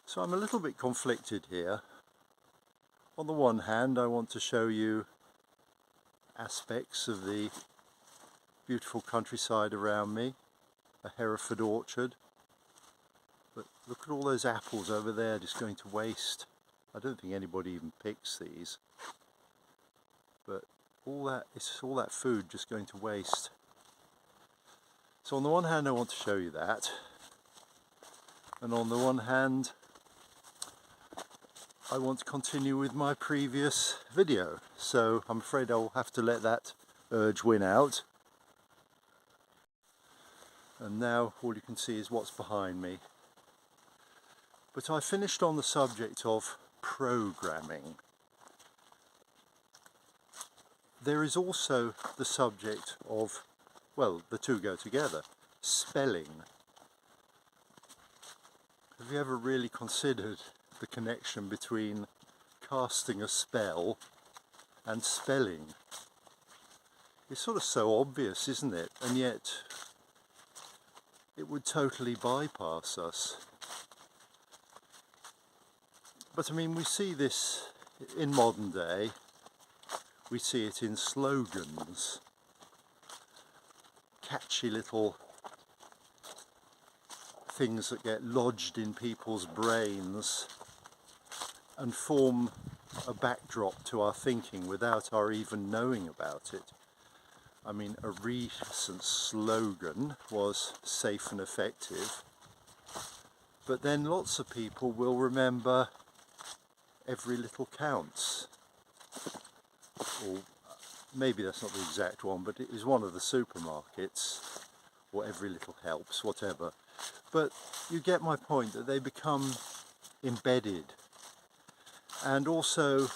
So I'm a little bit conflicted here. On the one hand, I want to show you aspects of the beautiful countryside around me, a Hereford orchard. But look at all those apples over there just going to waste. I don't think anybody even picks these. But all that food just going to waste. So on the one hand I want to show you that. And on the one hand I want to continue with my previous video. So I'm afraid I'll have to let that urge win out. And now all you can see is what's behind me. But I finished on the subject of programming. There is also the subject of, well, the two go together, spelling. Have you ever really considered the connection between casting a spell and spelling? It's sort of so obvious, isn't it? And yet it would totally bypass us. But I mean, we see this in modern day. We see it in slogans, catchy little things that get lodged in people's brains and form a backdrop to our thinking without our even knowing about it. I mean, a recent slogan was safe and effective, but then lots of people will remember every little counts. Or maybe that's not the exact one, but it is one of the supermarkets, or every little helps, whatever. But you get my point, that they become embedded. And also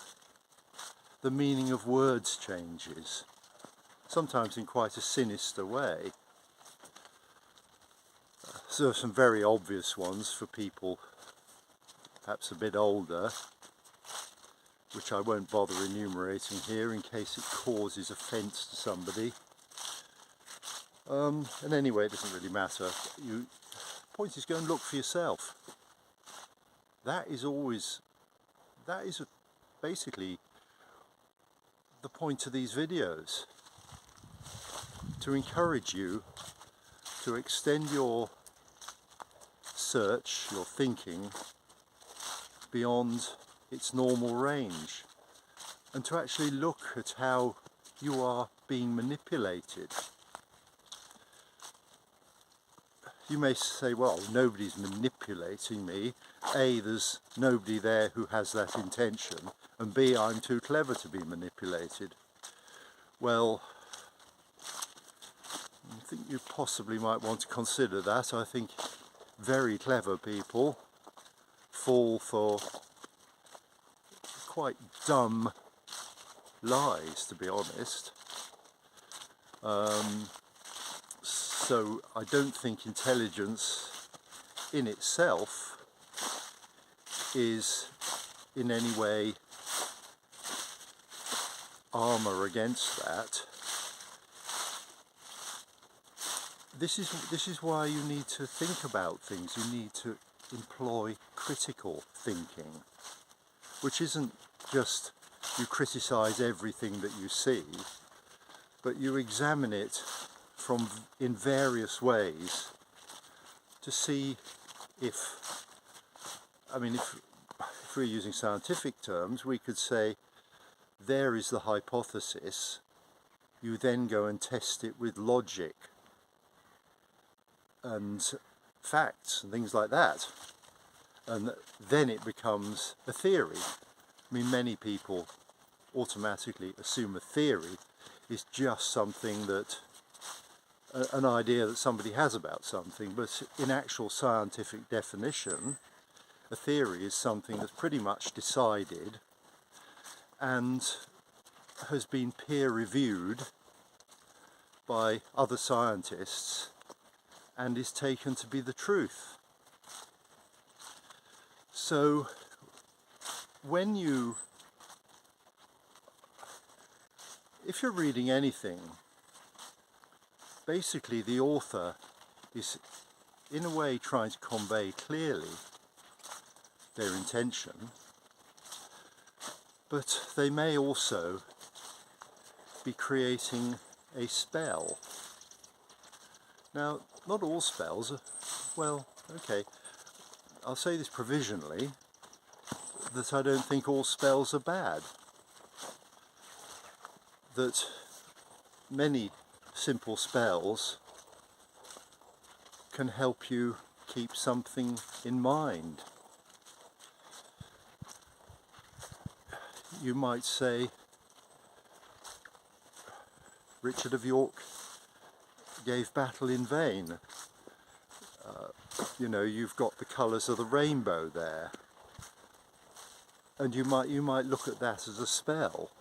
the meaning of words changes, sometimes in quite a sinister way. So there are some very obvious ones for people perhaps a bit older, which I won't bother enumerating here in case it causes offence to somebody. And anyway, it doesn't really matter. The point is, go and look for yourself. That is basically the point of these videos. To encourage you to extend your search, your thinking, beyond its normal range, and to actually look at how you are being manipulated. You may say, well, nobody's manipulating me. A, there's nobody there who has that intention, and B, I'm too clever to be manipulated. Well, I think you possibly might want to consider that. I think very clever people fall for quite dumb lies, to be honest. So I don't think intelligence in itself is in any way armour against that. This is why you need to think about things. You need to employ critical thinking, which isn't just you criticise everything that you see, but you examine it in various ways to see if we're using scientific terms, we could say there is the hypothesis. You then go and test it with logic and facts and things like that, and then it becomes a theory. I mean, many people automatically assume a theory is just something that an idea that somebody has about something, but in actual scientific definition, a theory is something that's pretty much decided and has been peer-reviewed by other scientists and is taken to be the truth. So if you're reading anything, basically the author is in a way trying to convey clearly their intention, but they may also be creating a spell. Now, not all spells are, well, okay, I'll say this provisionally, that I don't think all spells are bad. That many simple spells can help you keep something in mind. You might say, Richard of York gave battle in vain. You know, you've got the colours of the rainbow there, and you might look at that as a spell.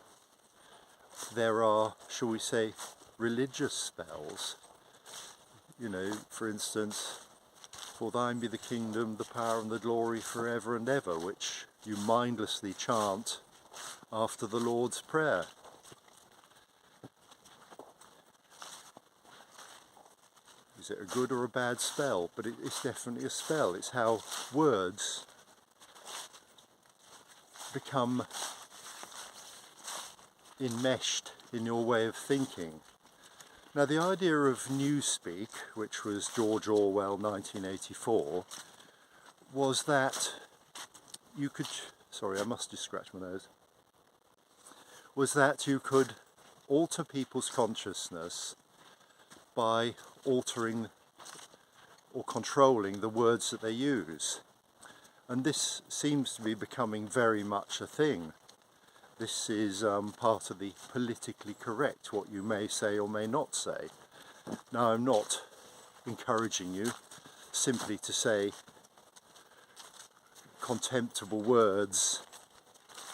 There are, shall we say, religious spells. You know, for instance, for thine be the kingdom, the power and the glory forever and ever, which you mindlessly chant after the Lord's Prayer. Is it a good or a bad spell? But it's definitely a spell. It's how words become enmeshed in your way of thinking. Now, the idea of Newspeak, which was George Orwell 1984, was that you could, sorry, I must just scratch my nose, was that you could alter people's consciousness by altering or controlling the words that they use. And this seems to be becoming very much a thing. This is part of the politically correct, what you may say or may not say. Now, I'm not encouraging you simply to say contemptible words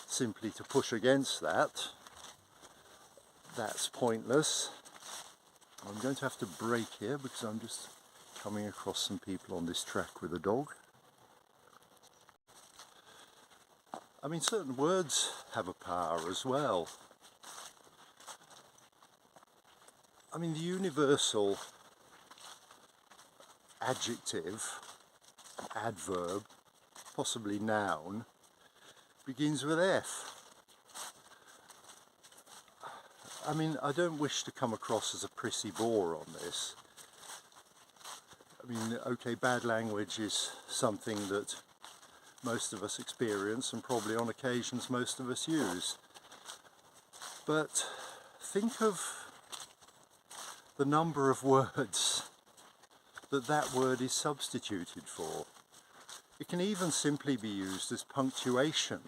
simply to push against that. That's pointless. I'm going to have to brake here because I'm just coming across some people on this track with a dog. I mean, certain words have a power as well. I mean, the universal adjective, adverb, possibly noun, begins with F. I mean, I don't wish to come across as a prissy bore on this. I mean, okay, bad language is something that most of us experience and probably on occasions most of us use. But think of the number of words that word is substituted for. It can even simply be used as punctuation,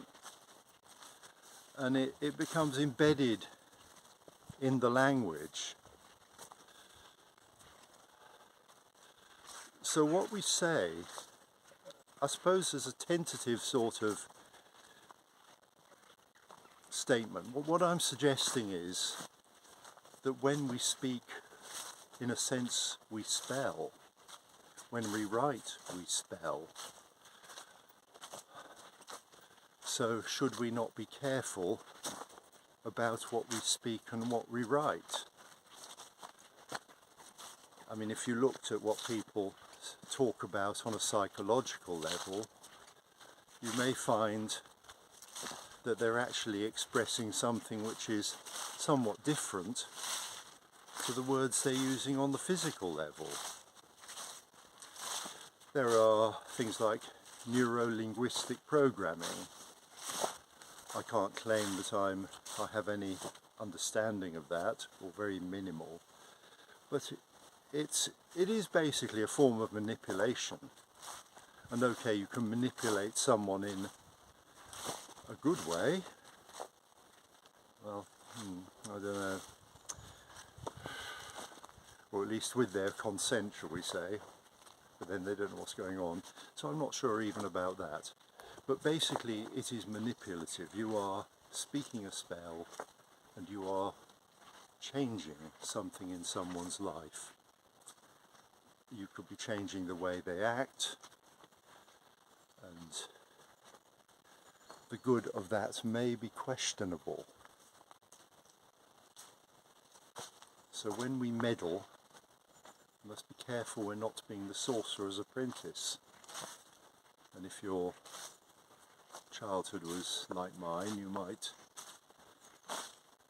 and it becomes embedded in the language. So what we say, I suppose, as a tentative sort of statement, what I'm suggesting is that when we speak, in a sense, we spell. When we write, we spell. So should we not be careful about what we speak and what we write? I mean, if you looked at what people talk about on a psychological level, you may find that they're actually expressing something which is somewhat different to the words they're using on the physical level. There are things like neuro-linguistic programming. I can't claim that I have any understanding of that, or very minimal, but it is basically a form of manipulation. And okay, you can manipulate someone in a good way. Well, I don't know. Or at least with their consent, shall we say. But then they don't know what's going on. So I'm not sure even about that. But basically it is manipulative. You are speaking a spell and you are changing something in someone's life. You could be changing the way they act, and the good of that may be questionable. So when we meddle, we must be careful we're not being the sorcerer's apprentice. And if you're childhood was like mine, you might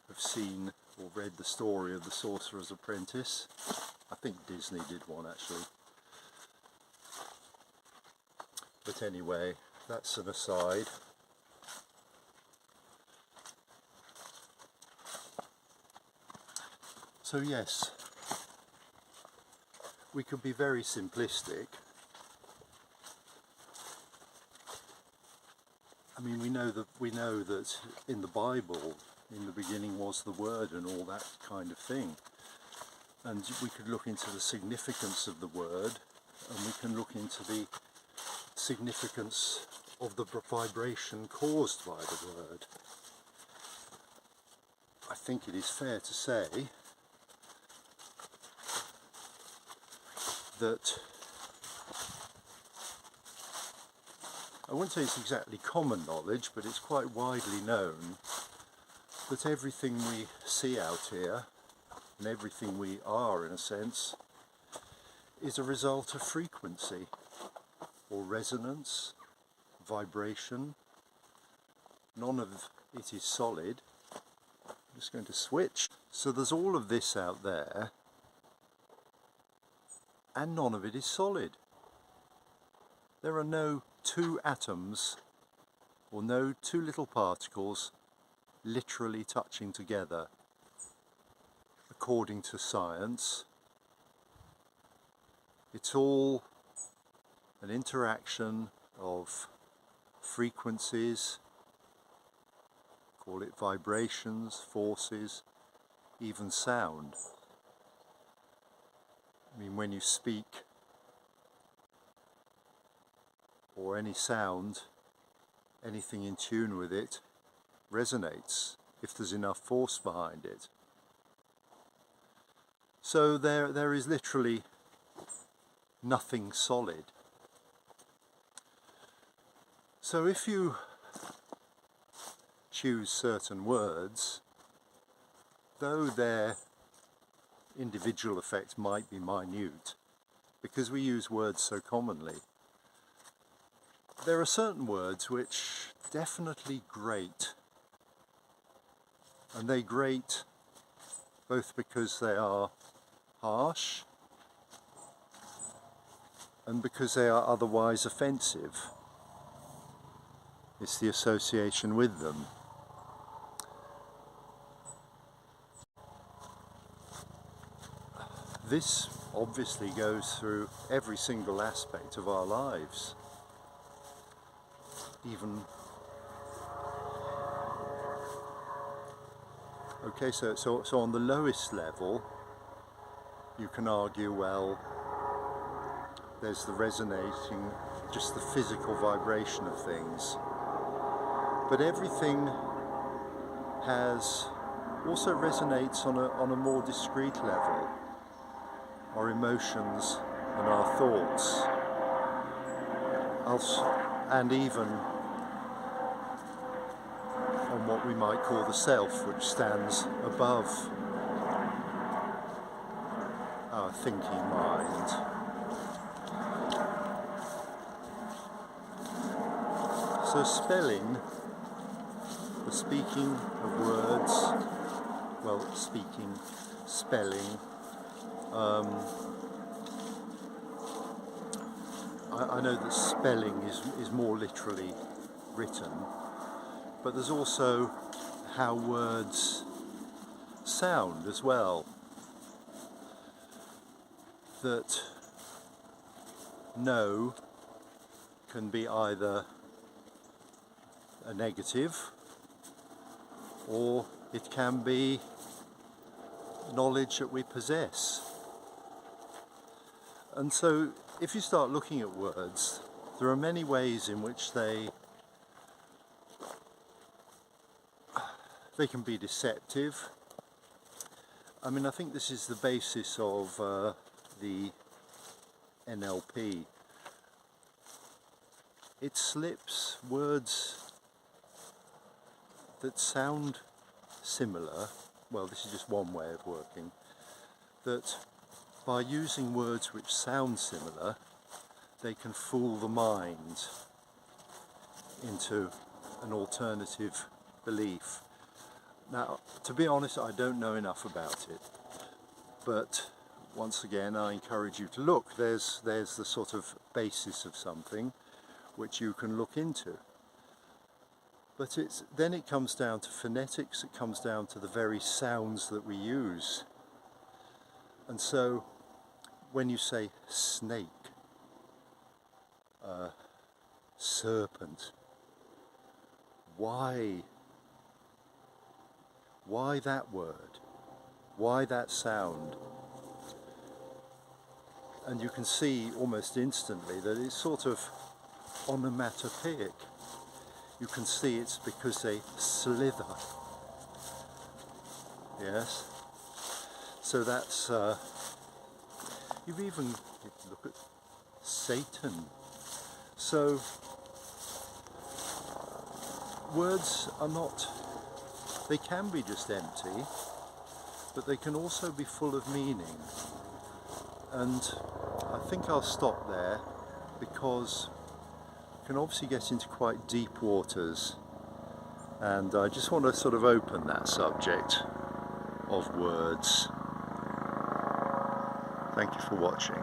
have seen or read the story of The Sorcerer's Apprentice. I think Disney did one actually. But anyway, that's an aside. So yes, we could be very simplistic. I mean, we know that in the Bible, in the beginning was the Word and all that kind of thing. And we could look into the significance of the Word, and we can look into the significance of the vibration caused by the Word. I think it is fair to say that I wouldn't say it's exactly common knowledge, but it's quite widely known that everything we see out here, and everything we are in a sense, is a result of frequency, or resonance, vibration. None of it is solid. I'm just going to switch. So there's all of this out there, and none of it is solid. There are no two atoms or no two little particles literally touching together. According to science, it's all an interaction of frequencies, call it vibrations, forces, even sound. I mean, when you speak, or any sound, anything in tune with it resonates if there's enough force behind it. So there is literally nothing solid. So if you choose certain words, though their individual effects might be minute, because we use words so commonly, there are certain words which definitely grate, and they grate both because they are harsh and because they are otherwise offensive. It's the association with them. This obviously goes through every single aspect of our lives. Even okay, so on the lowest level, you can argue, well, there's the resonating, just the physical vibration of things. But everything also resonates on a more discrete level. Our emotions and our thoughts, and even on what we might call the self, which stands above our thinking mind. So spelling, the speaking of words, spelling, I know that spelling is more literally written, but there's also how words sound as well. That no can be either a negative, or it can be knowledge that we possess. And so if you start looking at words, there are many ways in which they can be deceptive. I mean, I think this is the basis of the NLP. It slips words that sound similar. Well, this is just one way of working. That by using words which sound similar, they can fool the mind into an alternative belief. Now, to be honest, I don't know enough about it, but once again I encourage you to look. There's the sort of basis of something which you can look into. But then it comes down to phonetics, it comes down to the very sounds that we use. And so when you say snake, serpent, why that word? Why that sound? And you can see almost instantly that it's sort of onomatopoeic. You can see it's because they slither. Yes? So that's, you've even look at Satan. So words are not, they can be just empty, but they can also be full of meaning. And I think I'll stop there, because can obviously get into quite deep waters, and I just want to sort of open that subject of words. Thank you for watching.